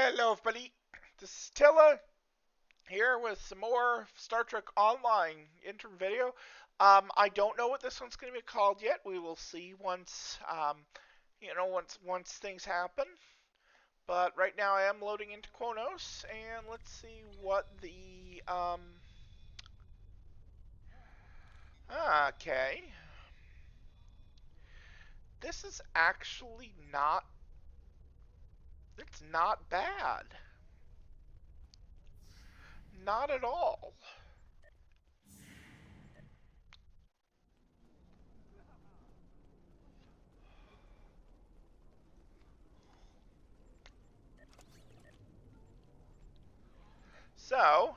Hello, everybody. This is Tyll'a here with some more Star Trek Online interim video. I don't know what this one's going to be called yet. We will see once, once things happen. But right now, I am loading into Quonos, and let's see what the Okay, this is actually not. It's not bad. Not at all. So,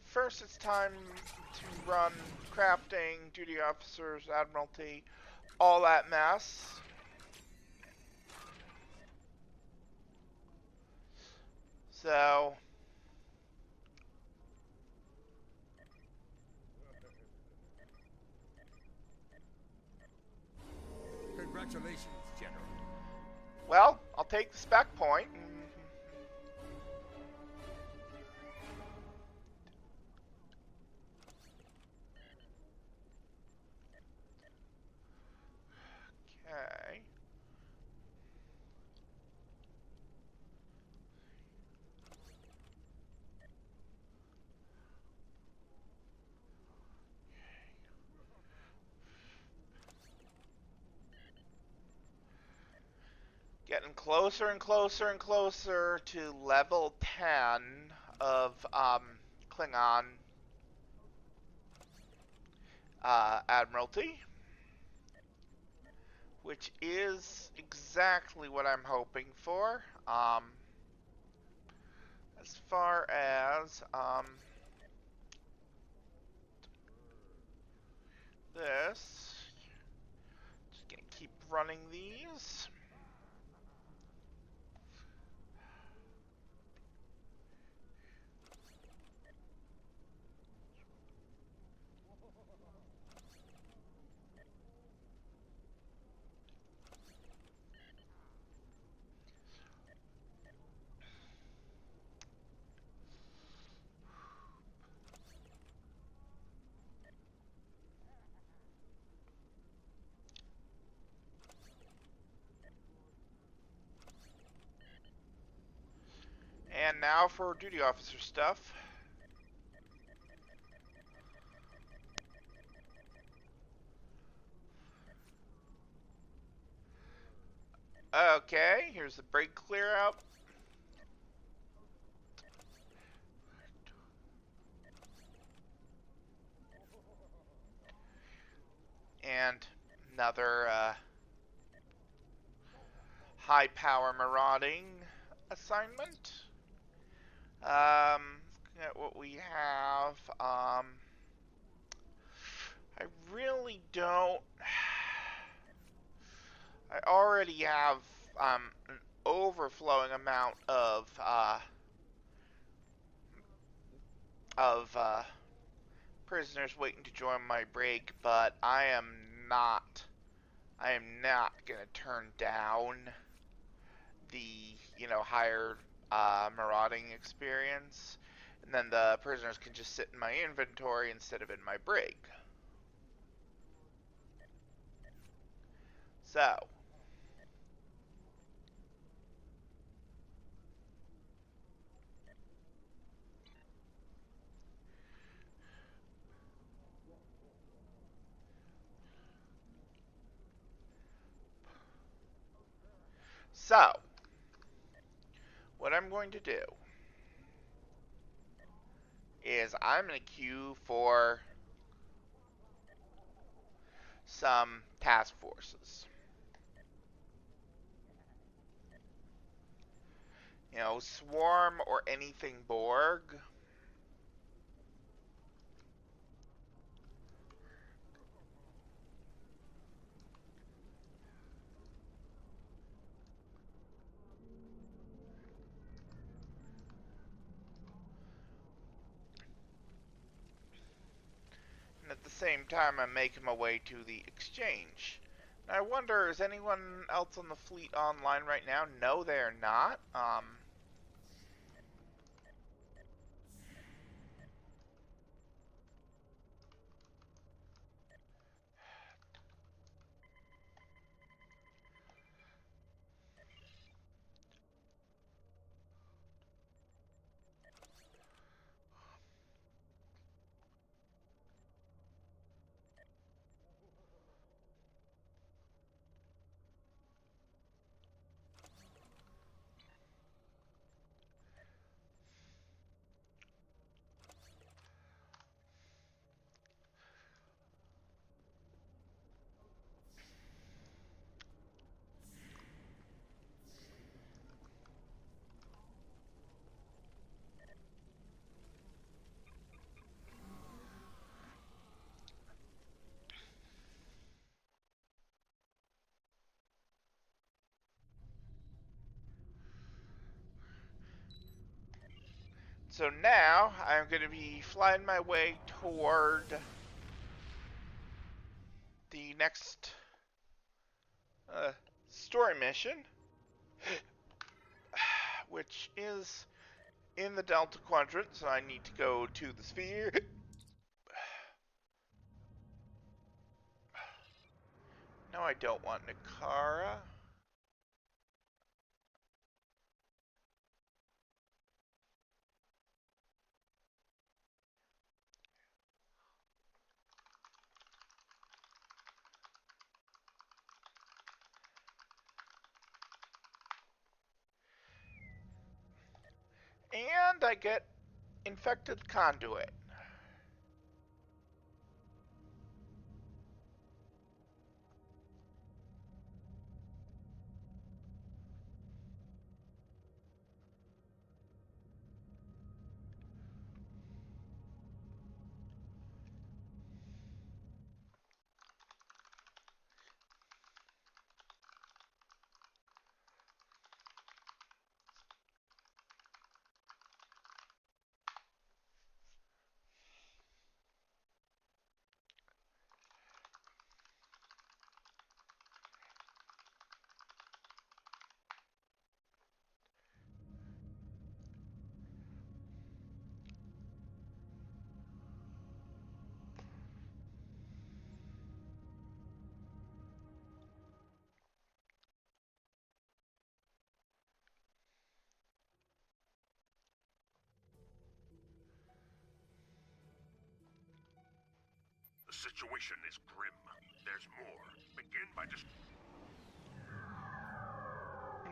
first it's time to run crafting, duty officers, admiralty, all that mess. So, Congratulations, General. well, I'll take the spec point. Okay. Getting closer and closer and closer to level 10 of Klingon Admiralty, which is exactly what I'm hoping for. As far as this, just gonna keep running these. And now for duty officer stuff. Okay, here's the brake clear out. And another high power marauding assignment. Looking at what we have, I really don't. I already have an overflowing amount of prisoners waiting to join my break, but I am not gonna turn down the higher marauding experience, and then the prisoners can just sit in my inventory instead of in my brig. So, what I'm going to do is I'm going to queue for some task forces. Swarm or anything Borg. And at the same time, I'm making my way to the exchange. I wonder, is anyone else on the fleet online right now? No, they are not. So now I'm going to be flying my way toward the next story mission, which is in the Delta Quadrant, so I need to go to the sphere. No, I don't want Nikara. And I get infected conduit. The situation is grim. There's more. Begin by just...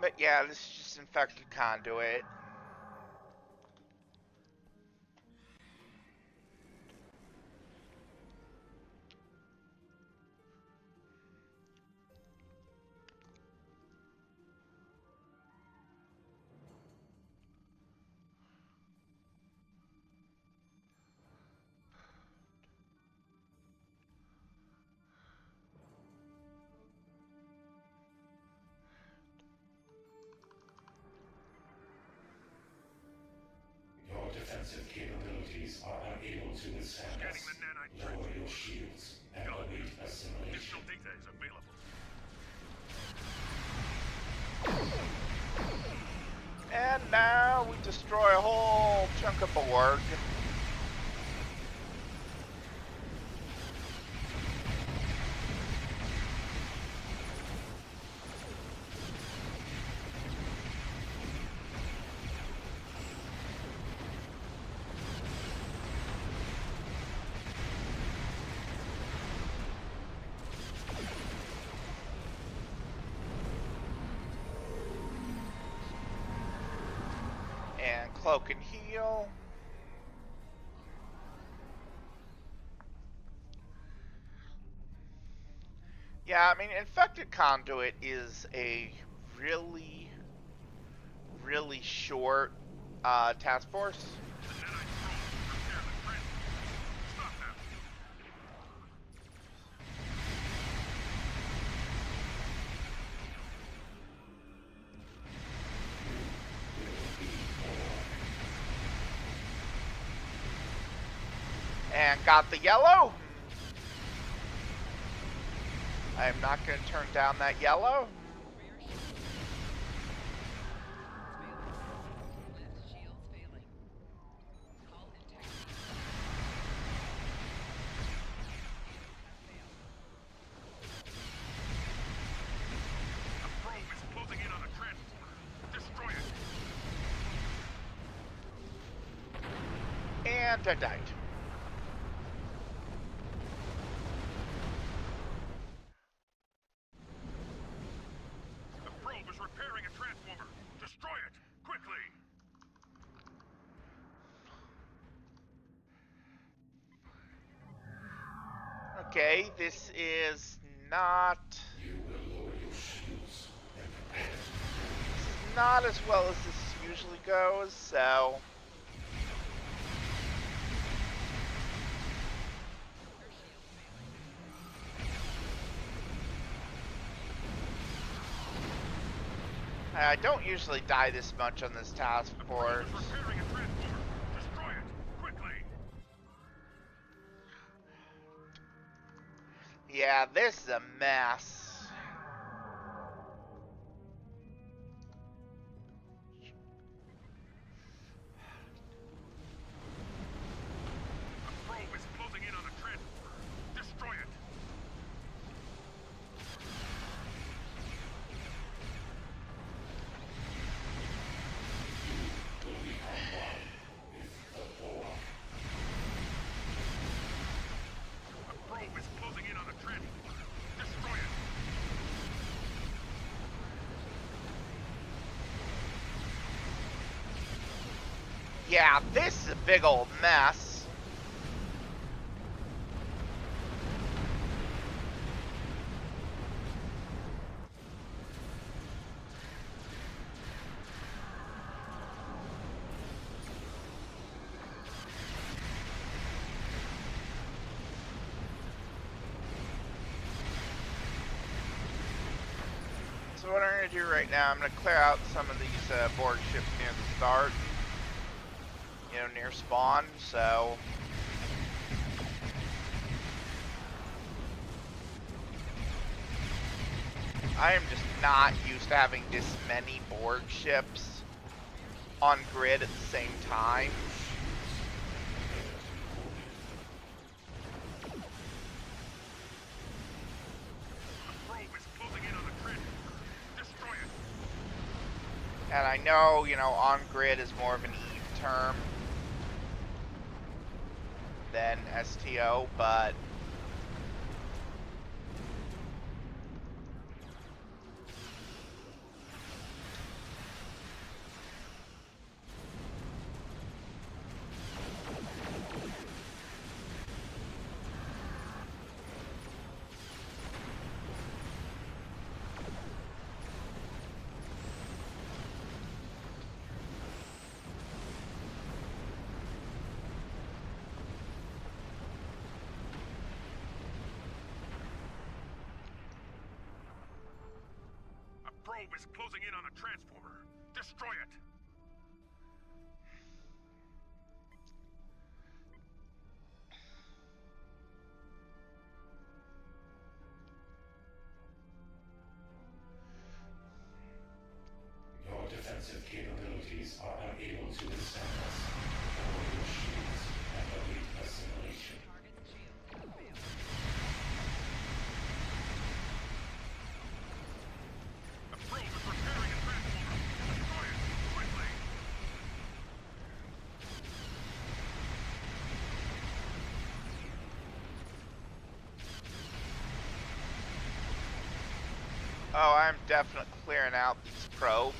But yeah, this is just infected conduit. Your defensive capabilities are unable to withstand us. Scanning the nanite Lower your shields and await assimilation. Additional data is available. And now we destroy a whole chunk of Borg. And cloak and heal. Yeah, I mean, infected conduit is a really, really short task force. The nanite drones prepare the transport. Stop them. And got the yellow. I am not going to turn down that yellow. And I died. The probe is repairing a transformer. Destroy it, quickly! Okay, this is not... You will lower your shields and prepare to This is not as well as this usually goes, so... I don't usually die this much on this task force. Repairing a transformer. Destroy it, quickly! Yeah, this is a mess. The probe is closing in on a transformer. Destroy it! will become one with the Borg. The probe is closing in on a transformer. Destroy it! Yeah, this is a big old mess. So what I'm going to do right now, I'm going to clear out some of these Borg ships near the start. You know, near spawn, so... I am just not used to having this many Borg ships on grid at the same time. The probe is closing in on a transformer. Destroy it! And I know, you know, on grid is more of an Eve term than STO, but A probe is closing in on a transformer. Destroy it! Your defensive capabilities are unable to withstand us. Lower your shields and await assimilation. The probe is repairing a transformer. Destroy it, quickly! oh, I'm definitely clearing out these probes.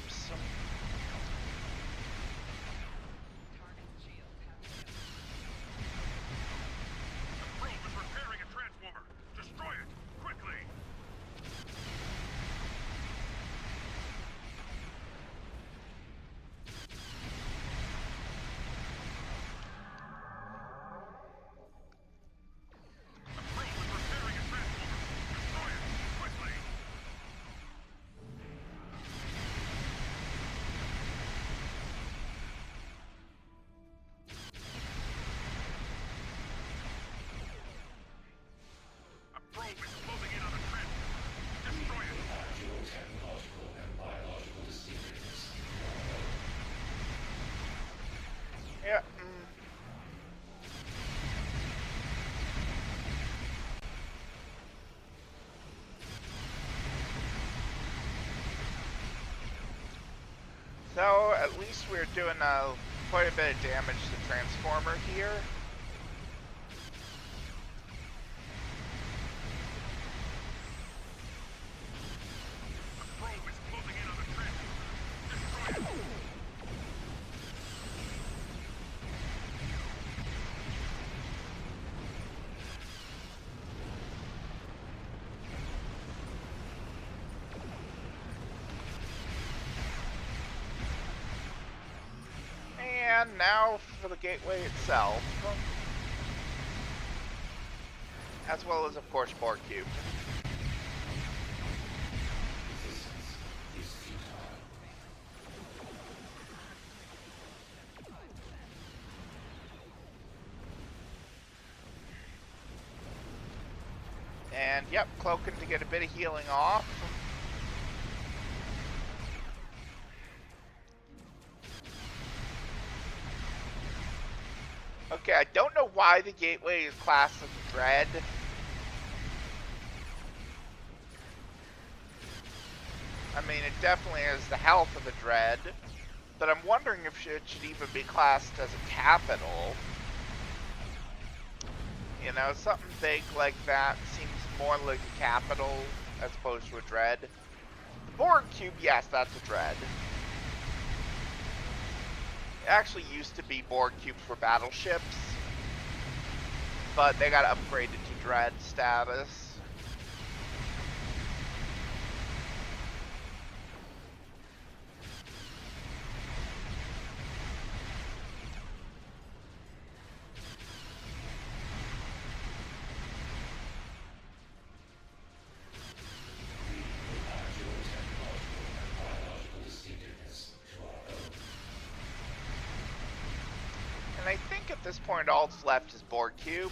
The probe is repairing a transformer. Destroy it, quickly! The probe is repairing a transformer. Destroy it, quickly! Though, at least we're doing quite a bit of damage to the Transformer here. The probe is closing in on the transformer. Destroy it. And now for the gateway itself. As well as, of course, Borg Cube. Resistance is futile. And, yep, cloaking to get a bit of healing off. Okay, I don't know why the gateway is classed as Dread. I mean, it definitely is the health of a Dread, but I'm wondering if it should even be classed as a capital. You know, something big like that seems more like a capital as opposed to a Dread. The Borg Cube, yes, that's a Dread. It actually used to be Borg Cubes for battleships, but they got upgraded to Dread status. And I think at this point all that's left is Borg Cube.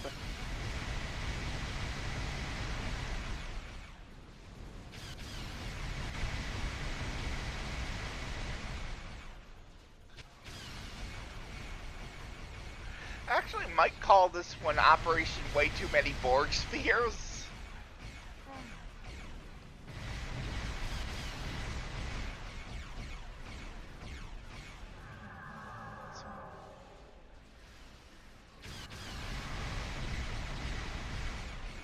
Actually, might call this one Operation Way Too Many Borg Spheres.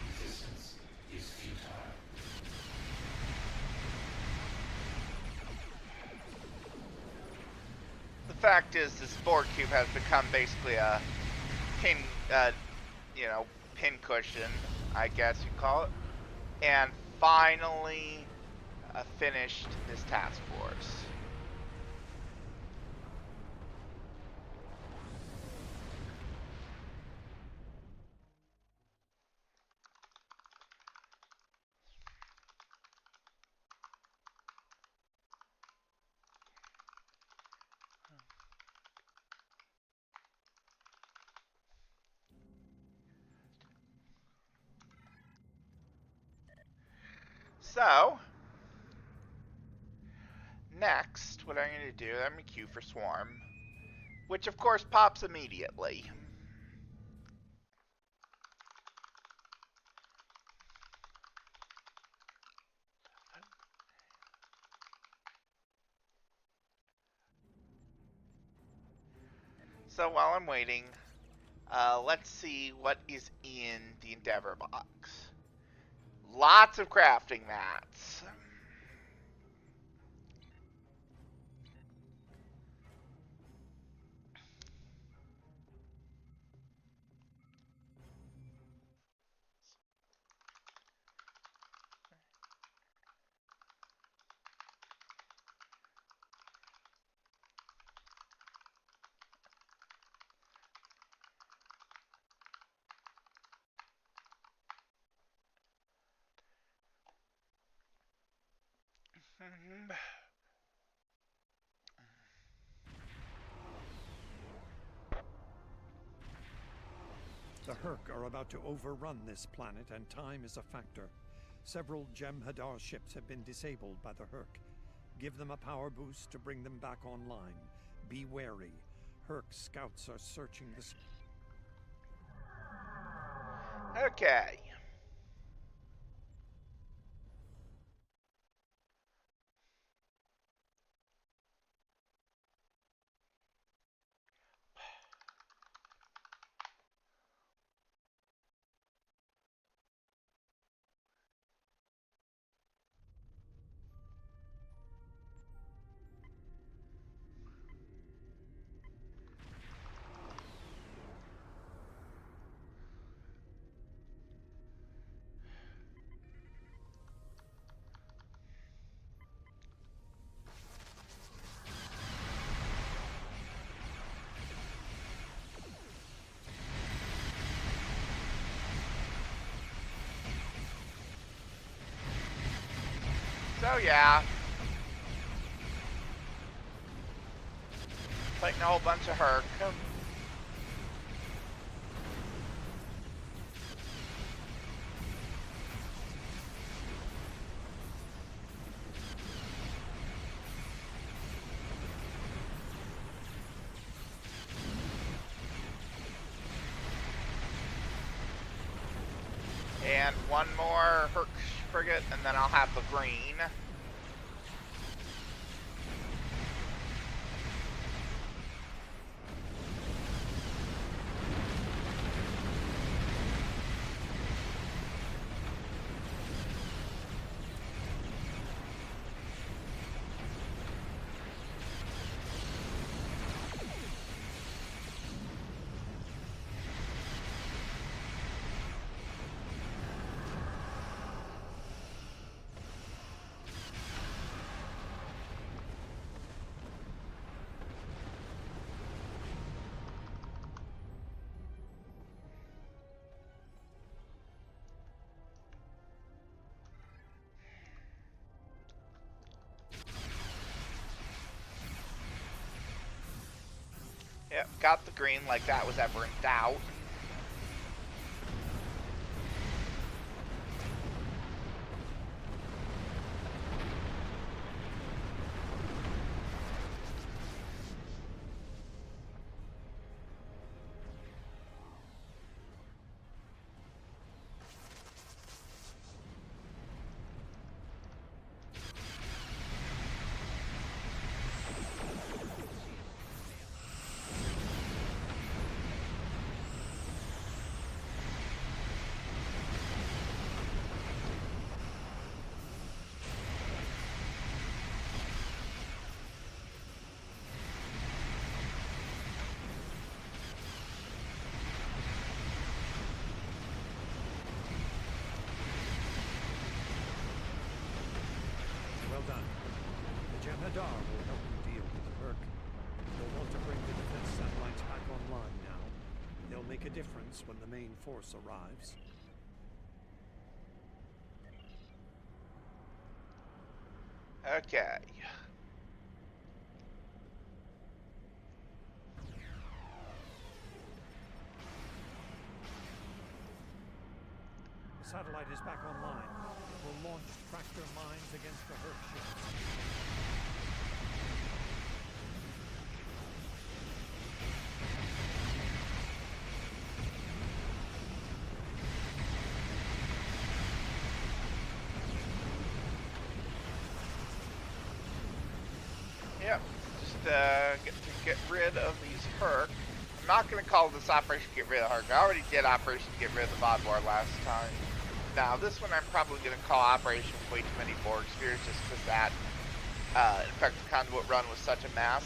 Resistance is futile. The fact is, this Borg Cube has become basically a pin, pin cushion, I guess you call it, and finally finished this task force. So, next, what I'm going to do, I'm going to queue for Swarm, which of course pops immediately. So while I'm waiting, let's see what is in the Endeavor box. Lots of crafting mats. The Herc are about to overrun this planet, and time is a factor. Several Jem'Hadar ships have been disabled by the Herc. Give them a power boost to bring them back online. Be wary. Herc scouts are searching the... Okay. So yeah, fighting a whole bunch of Herc. And one more Herc frigate, and then I'll have the green. Yep, got the green like that was ever in doubt. Well done. The Jem'Hadar will help you deal with the Herc. You'll want to bring the defense satellites back online now. They'll make a difference when the main force arrives. Okay. The satellite is back online. It will launch tractor mines against the Herc ships. Yep, just get rid of these Herc. I'm not going to call this Operation Get Rid of Herc. I already did Operation Get Rid of the Mod War last time. Now, this one I'm probably going to call Operation Way Too Many Borg Spheres, just because that Infected Conduit run was such a mess.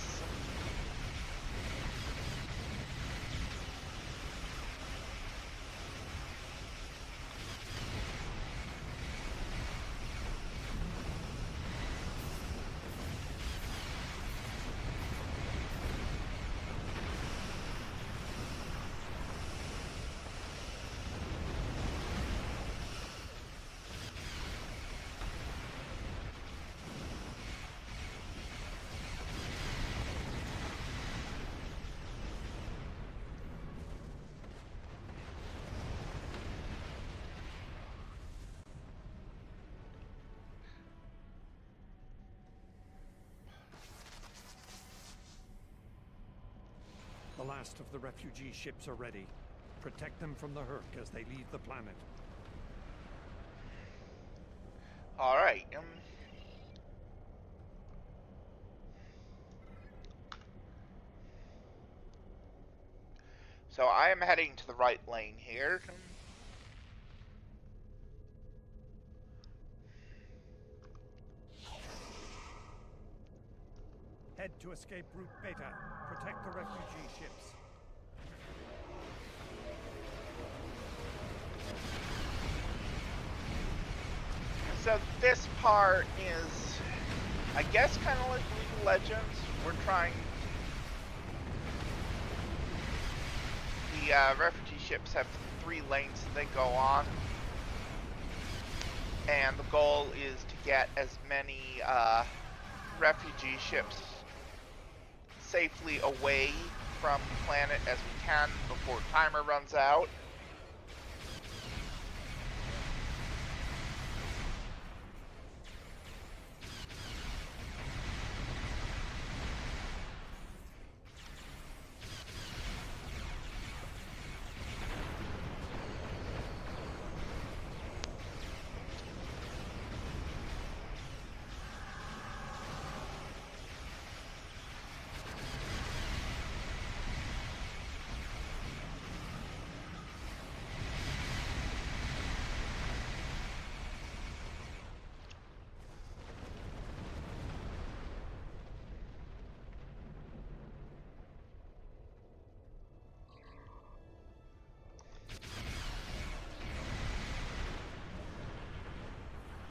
The last of the refugee ships are ready. Protect them from the Herc as they leave the planet. Alright, so I am heading to the right lane here. Head to escape route Beta. Protect the refugee ships. So this part is, I guess, kind of like League of Legends. We're trying. The refugee ships have 3 lanes that they go on, and the goal is to get as many refugee ships safely away from the planet as we can before timer runs out.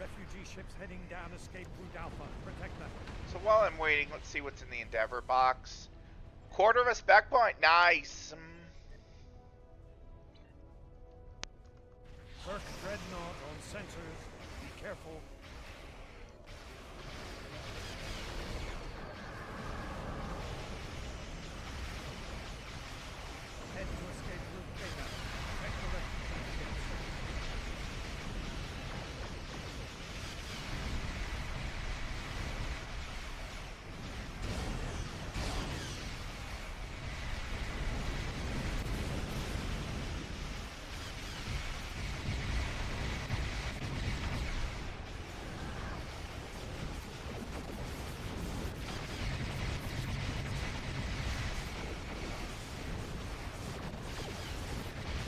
Refugee ships heading down escape route Alpha. Protect them. So while I'm waiting, let's see what's in the Endeavor box. Quarter of a spec point. Nice. First dreadnought on sensors. Be careful. Head to escape route Beta. Protect the refugee ships.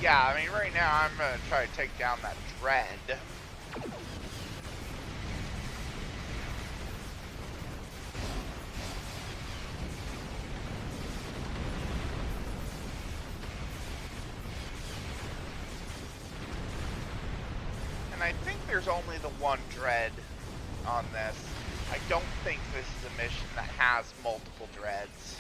Yeah, I mean, right now I'm gonna try to take down that dread. And I think there's only the one dread on this. I don't think this is a mission that has multiple dreads.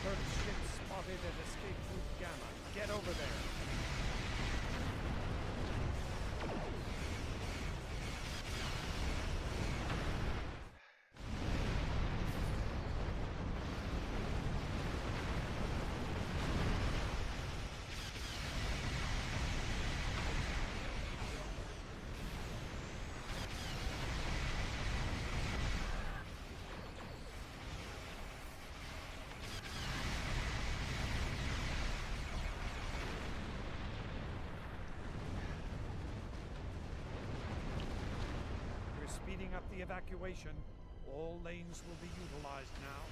First ship spotted at escape route Gamma. Get over there. Speeding up the evacuation. All lanes will be utilized now.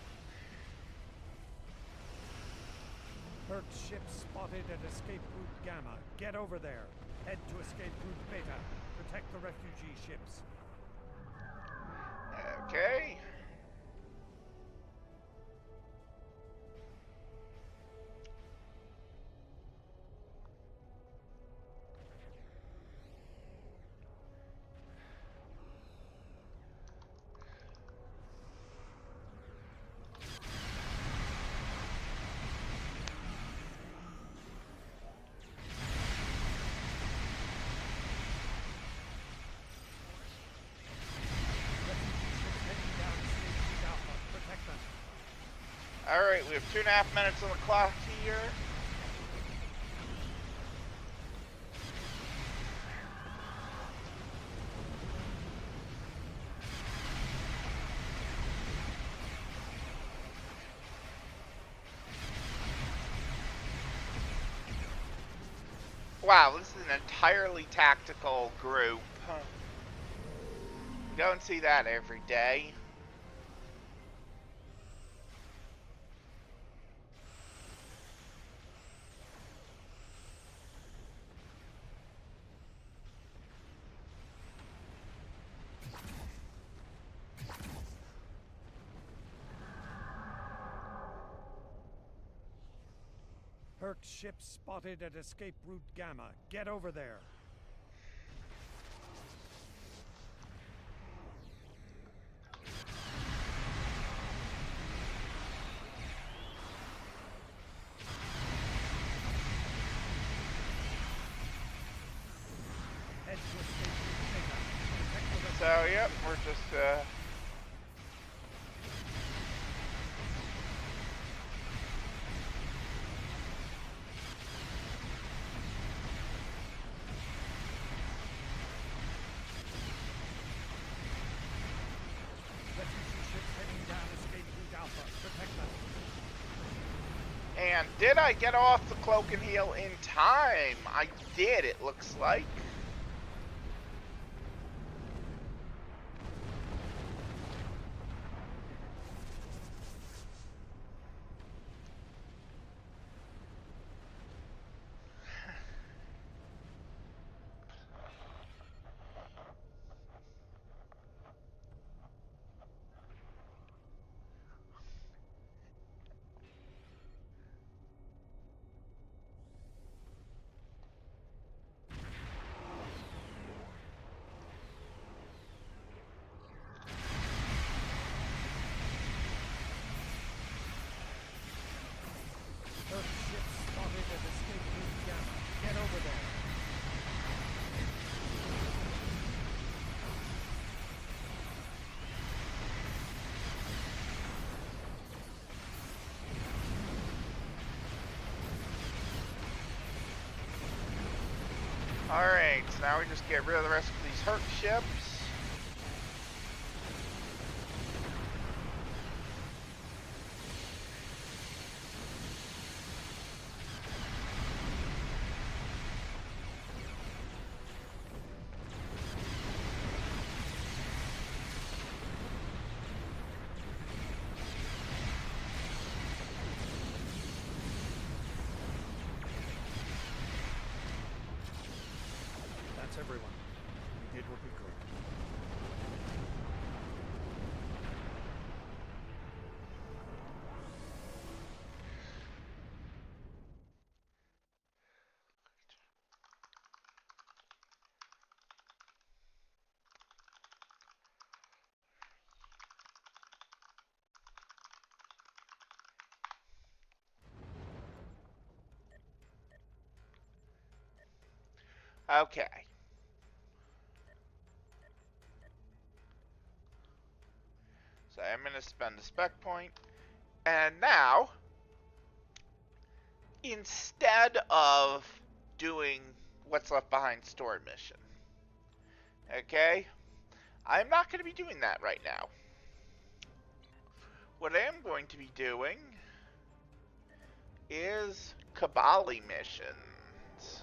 Herc ship spotted at escape route Gamma. Get over there. Head to escape route Beta. Protect the refugee ships. Okay. Alright, we have 2.5 minutes on the clock here. Wow, this is an entirely tactical group. You don't see that every day. Herc ship spotted at escape route Gamma. Get over there. So, yep, we're just, Refugee ships heading down escape route Alpha. Protect them. And did I get off the cloak and heal in time? I did, it looks like. Earth ships spotted at escape route Gamma. Get over there. Alright, so now we just get rid of the rest of these hurt ships. That's everyone. We did what we could. Okay. So I'm going to spend a spec point. And now, instead of doing what's left behind story mission, okay, I'm not going to be doing that right now. What I am going to be doing is Kobali missions.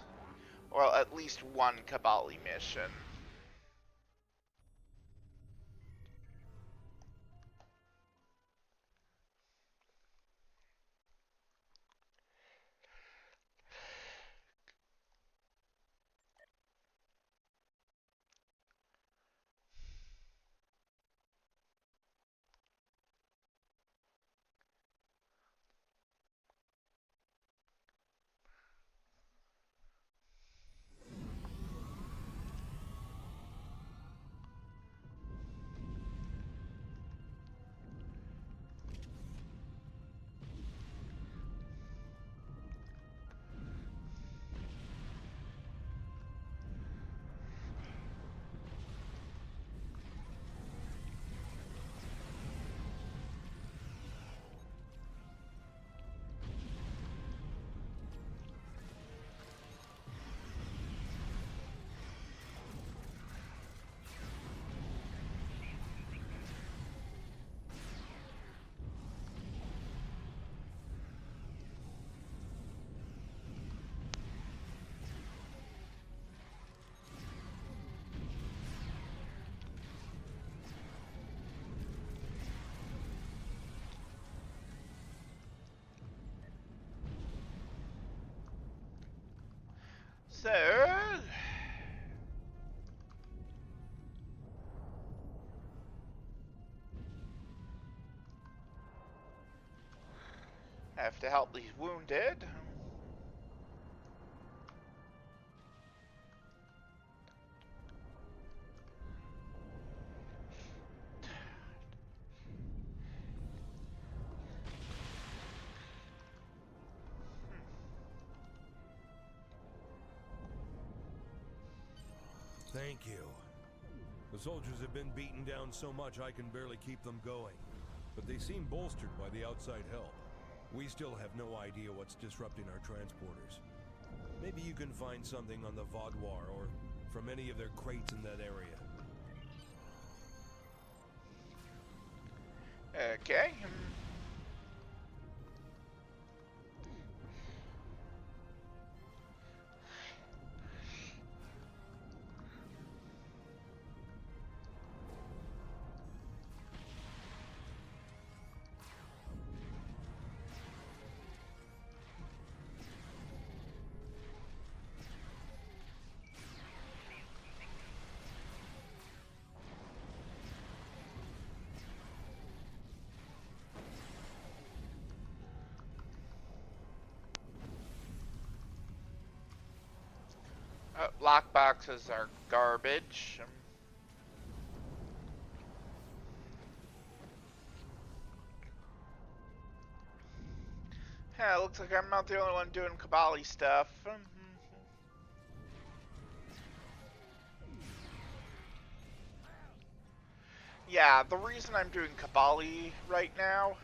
Well, at least one Kobali mission. So, have to help these wounded. Thank you. The soldiers have been beaten down so much I can barely keep them going. But they seem bolstered by the outside help. We still have no idea what's disrupting our transporters. Maybe you can find something on the Vaudoir or from any of their crates in that area. Okay. Lockboxes are garbage. Yeah, it looks like I'm not the only one doing Kobali stuff. Yeah, the reason I'm doing Kobali right now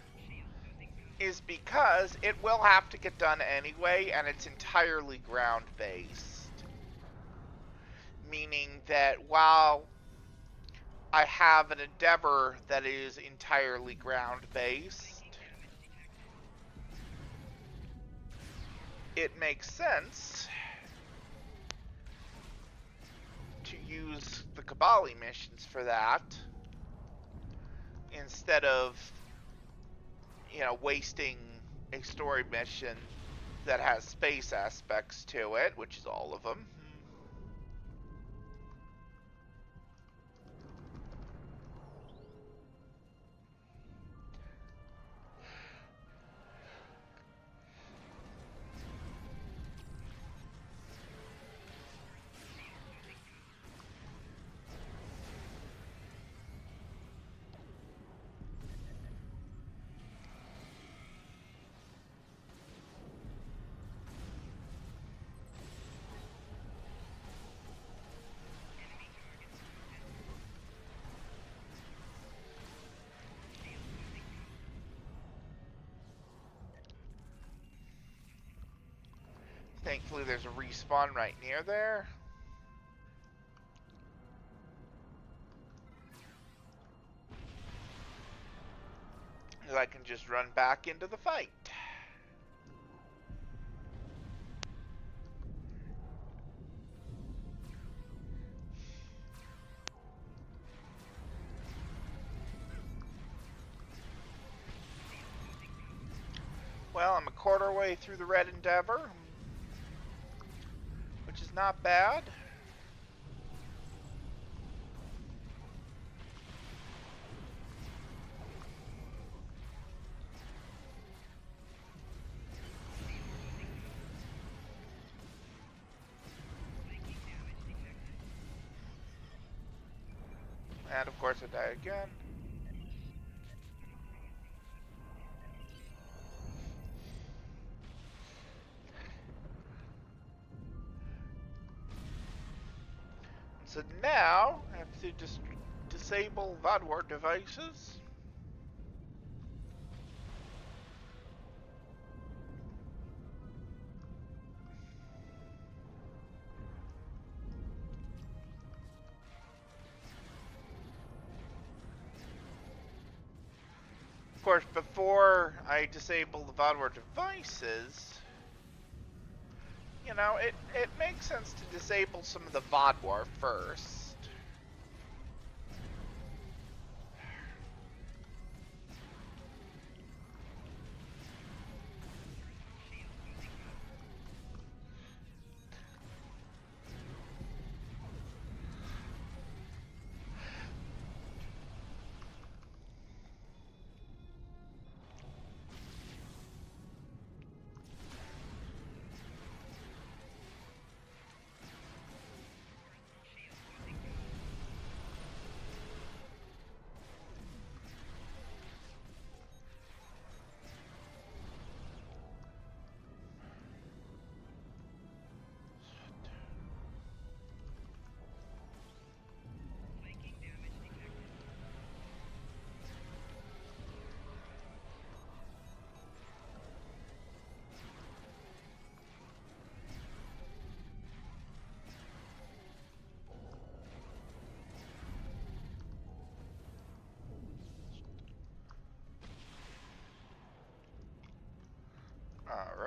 is because it will have to get done anyway, and it's entirely ground-based. Meaning that while I have an endeavor that is entirely ground-based, it makes sense to use the Kobali missions for that instead of, you know, wasting a story mission that has space aspects to it, which is all of them. Thankfully, there's a respawn right near there. And I can just run back into the fight. Well, I'm a quarter way through the Red Endeavor, which is not bad. And of course I die again. So now I have to just disable Vaudoir devices. Of course, before I disable the Vaudoir devices, you know, it makes sense to disable some of the Vaudoir first.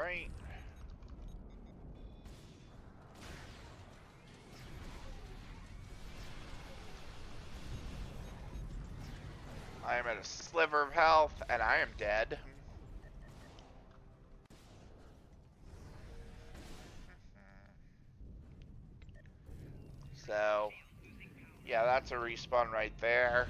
Alright. I am at a sliver of health, and I am dead. So, yeah, that's a respawn right there.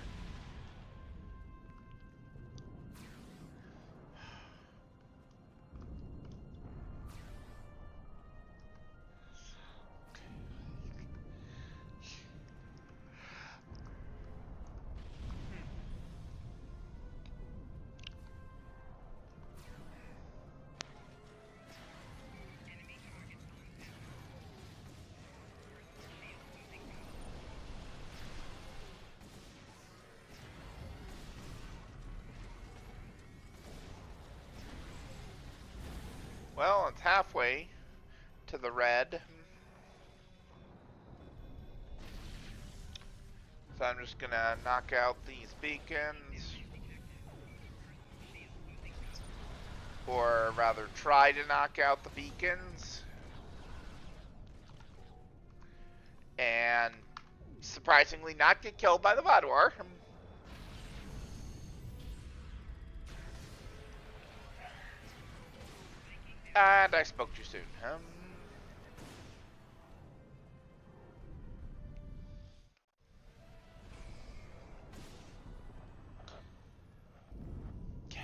Well, it's halfway to the red. So I'm just gonna knock out these beacons. Or rather, try to knock out the beacons. And surprisingly not get killed by the Bot War. And I spoke too soon. Okay.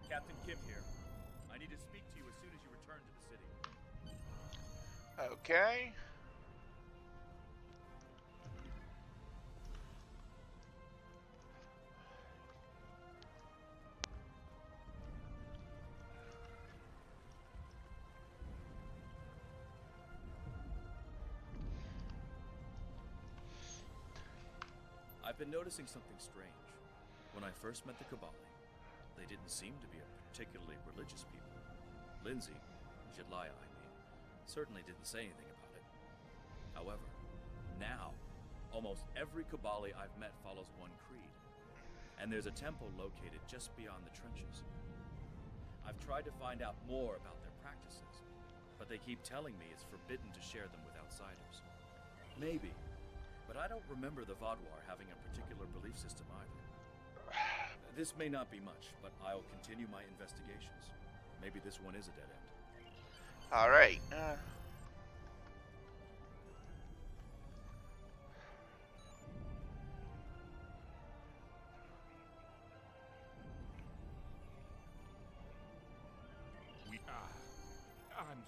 Captain Kim here. I need to speak to you as soon as you return to the city. Okay. I've been noticing something strange. When I first met the Kobali, they didn't seem to be a particularly religious people. Lindsay, Tyll'a, I mean, certainly didn't say anything about it. However, now, almost every Kobali I've met follows one creed. And there's a temple located just beyond the trenches. I've tried to find out more about their practices, but they keep telling me it's forbidden to share them with outsiders. Maybe, but I don't remember the Vodwar having a particular belief system either. This may not be much, but I'll continue my investigations. Maybe this one is a dead end. Alright. I'm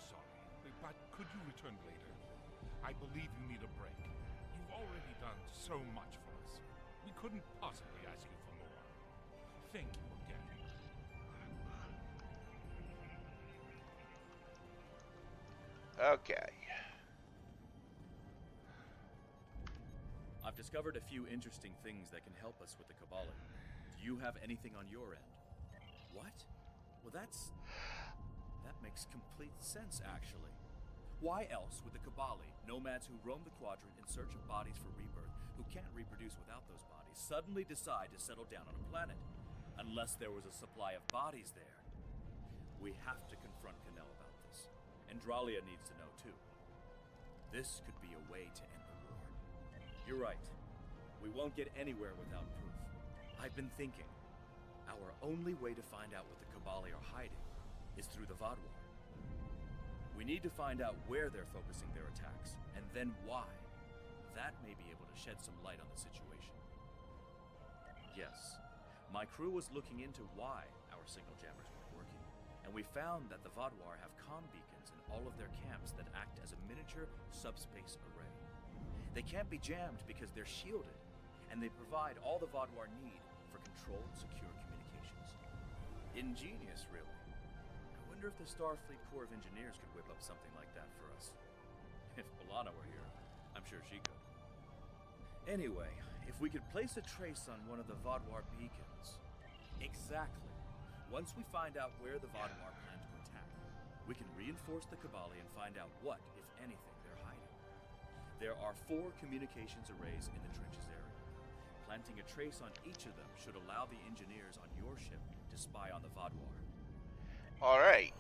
sorry, but could you return later? I believe you need a break. You've already done so much for us. We couldn't possibly ask you for more. Thank you again. Okay. I've discovered a few interesting things that can help us with the Kobali. Do you have anything on your end? What? Well, that makes complete sense, actually. Why else would the Kobali, nomads who roam the quadrant in search of bodies for rebirth, who can't reproduce without those bodies, suddenly decide to settle down on a planet? Unless there was a supply of bodies there. We have to confront Canel about this. And Dralia needs to know too. This could be a way to end the war. You're right. We won't get anywhere without proof. I've been thinking. Our only way to find out what the Kobali are hiding is through the Vodwar. We need to find out where they're focusing their attacks, and then why. That may be able to shed some light on the situation. Yes, my crew was looking into why our signal jammers weren't working, and we found that the Vodwar have comm beacons in all of their camps that act as a miniature subspace array. They can't be jammed because they're shielded, and they provide all the Vodwar need for controlled, secure communications. Ingenious, really. I wonder if the Starfleet Corps of Engineers could whip up something like that for us. If B'Elanna were here, I'm sure she could. Anyway, if we could place a trace on one of the Vaadwaur beacons. Exactly. Once we find out where the Vaadwaur plan to attack, we can reinforce the Kobali and find out what, if anything, they're hiding. There are 4 communications arrays in the trenches area. Planting a trace on each of them should allow the engineers on your ship to spy on the Vaadwaur. Alright.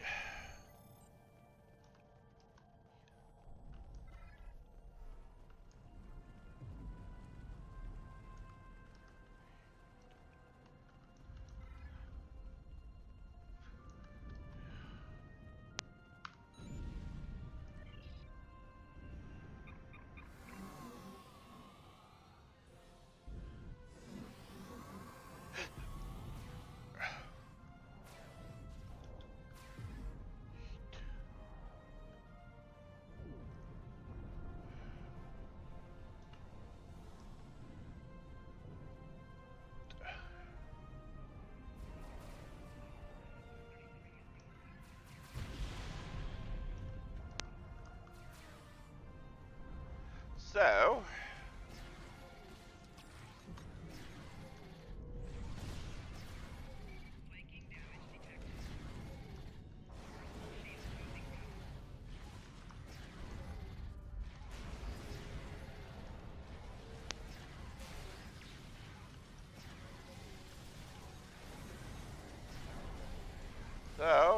So,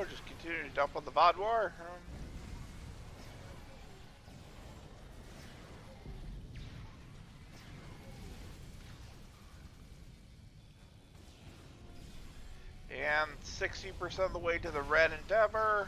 just continue to dump on the Vaadwaur. And 60% of the way to the Red Endeavor.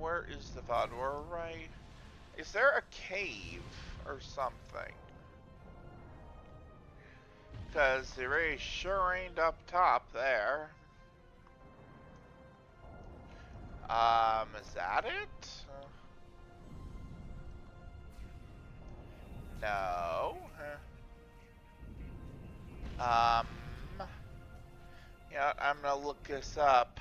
Where is the Vaadwaur? Right? Is there a cave or something? Because the array sure ain't up top there. Is that it? No. Yeah, I'm gonna look this up.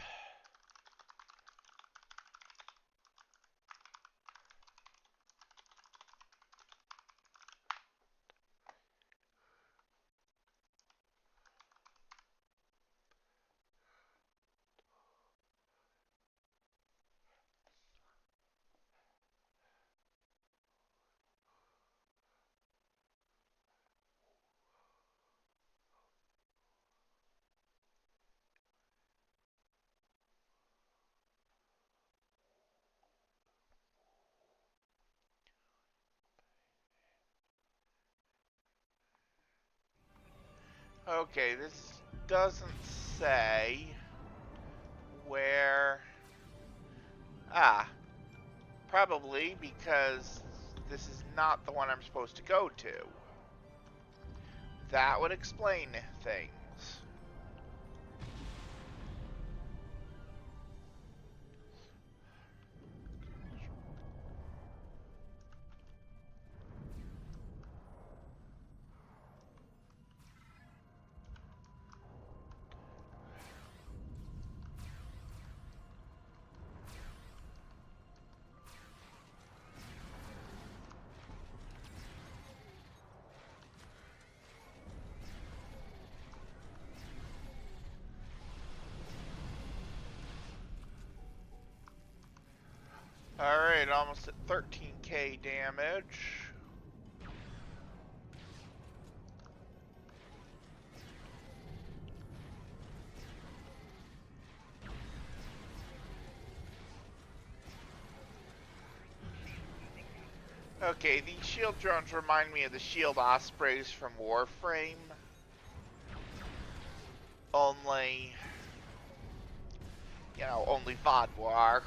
Okay, this doesn't say where... probably because this is not the one I'm supposed to go to. That would explain things. Alright, almost at 13k damage. Okay, these shield drones remind me of the shield ospreys from Warframe. Only you know, only Vodwar.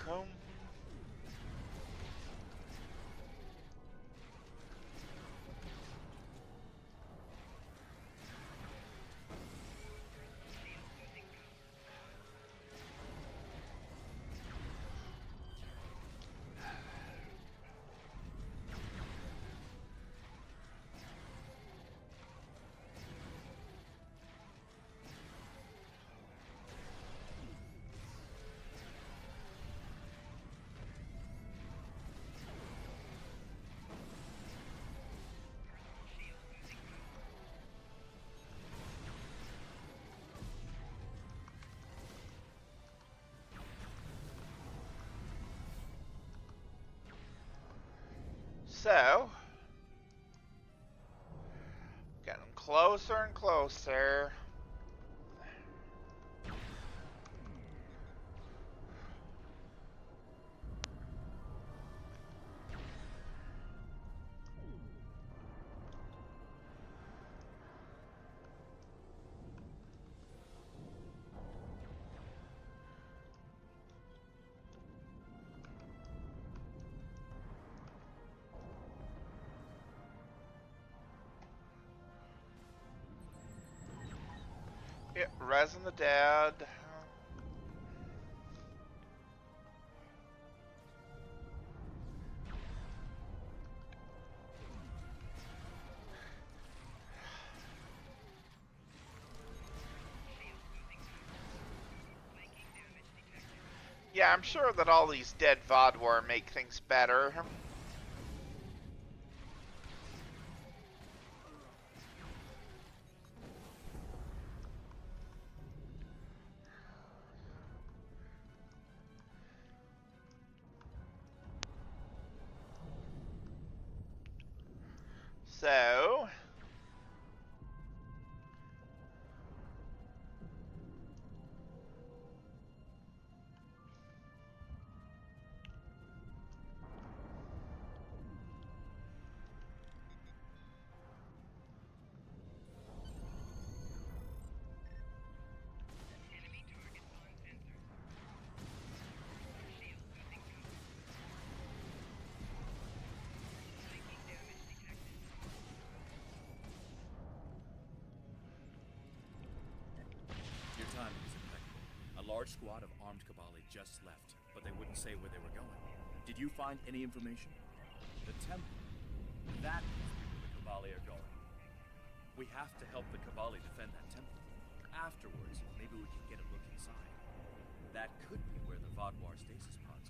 So, getting closer and closer. Yeah, Resin the Dead. Yeah, I'm sure that all these dead Vodwar make things better. So, Your timing is impeccable. A large squad of armed Kobali just left, but they wouldn't say where they were going. Did you find any information? The temple. That is where the Kobali are going. We have to help the Kobali defend that temple. Afterwards, maybe we can get a look inside. That could be where the Vodwar stasis pods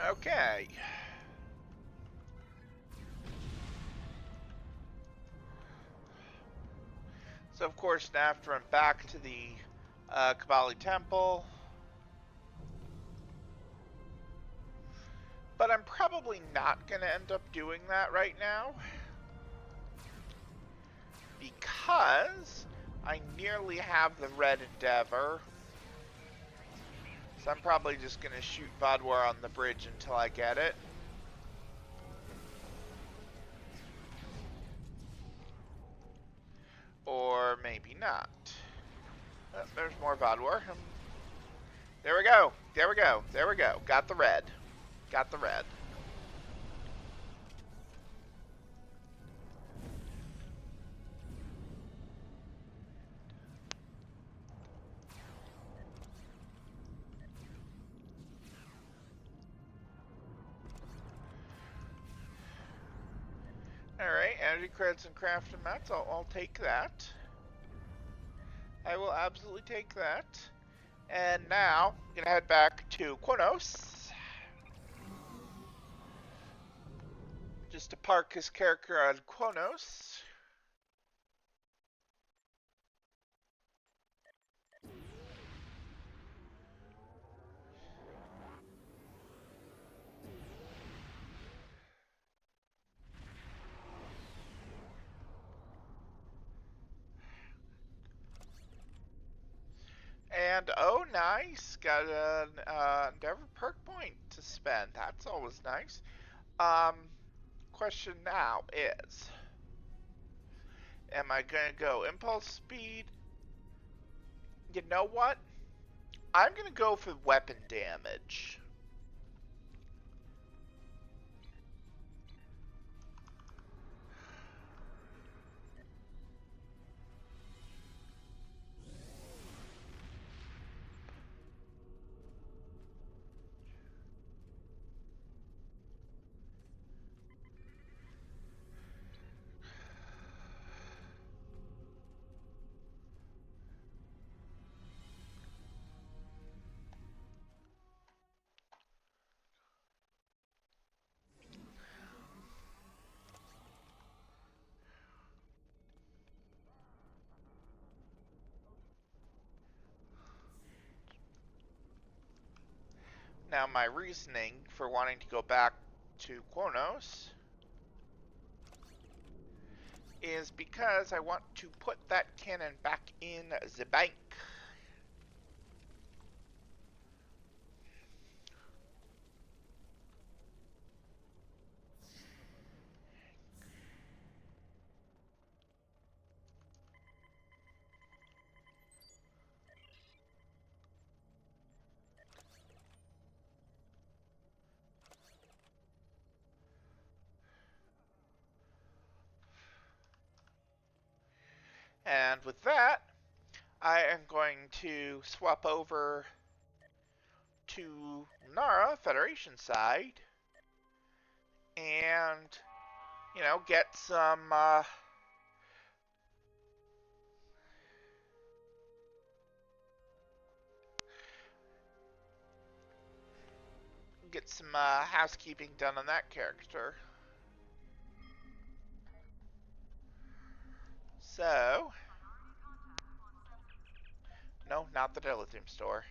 are. okay. So, of course, now I have to run back to the Kobali Temple. But I'm probably not going to end up doing that right now. Because I nearly have the Red Endeavor. So I'm probably just going to shoot Vodwar on the bridge until I get it. Or maybe not. Oh, there's more Vodwar. There we go. There we go. There we go. Got the red. Got the red. Alright, energy credits and crafting mats. I'll take that. I will absolutely take that. And now, I'm going to head back to Quonos. Just to park his character on Quonos. And, oh, nice. Got an Endeavor perk point to spend. That's always nice. Question now is, am I going to go impulse speed? You know what? I'm gonna go for weapon damage. Now, my reasoning for wanting to go back to Quonos is because I want to put that cannon back in the bank. And with that, I am going to swap over to Nara, Federation side, and, you know, get some, housekeeping done on that character. So, no, not the dilithium store.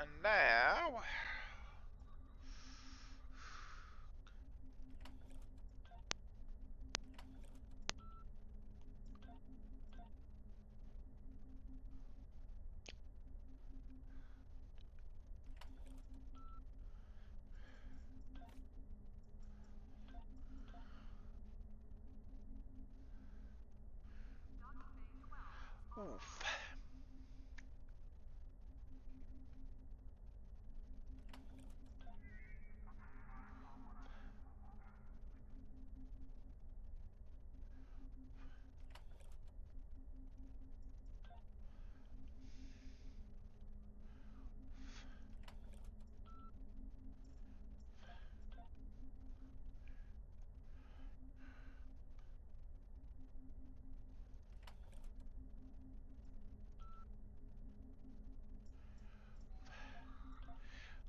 And now, oof.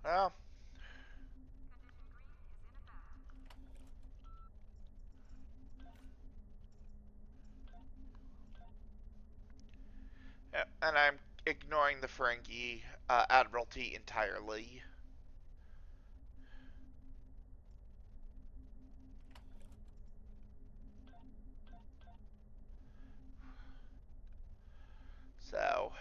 Well, and I'm ignoring the Ferengi Admiralty entirely. So,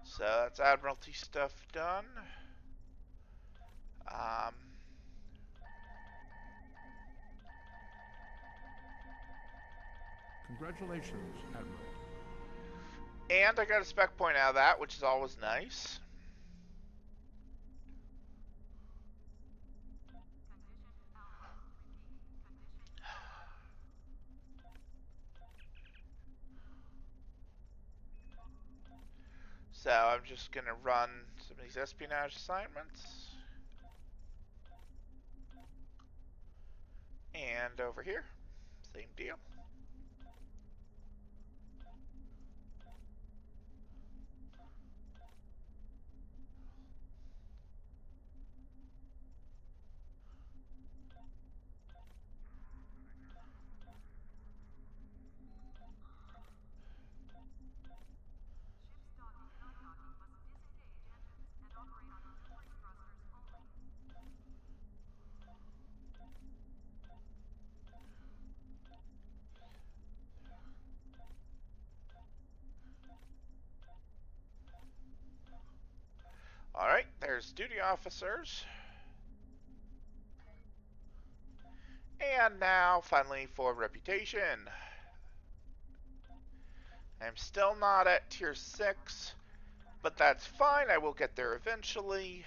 so that's Admiralty stuff done. Um, Congratulations, Admiral. and I got a spec point out of that, which is always nice. I'm just going to run some of these espionage assignments. And over here, same deal. Alright, there's duty officers. And now, finally, for reputation. I'm still not at tier 6, but that's fine. I will get there eventually.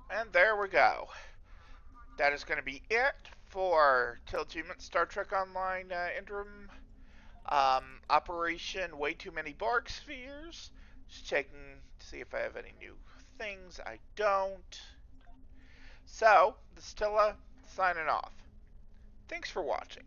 And there we go. That is going to be it for Tyll'achievements Star Trek Online Interim Operation Way Too Many Borg Spheres. Just checking to see if I have any new things. I don't. So, this is Tyll'a signing off. Thanks for watching.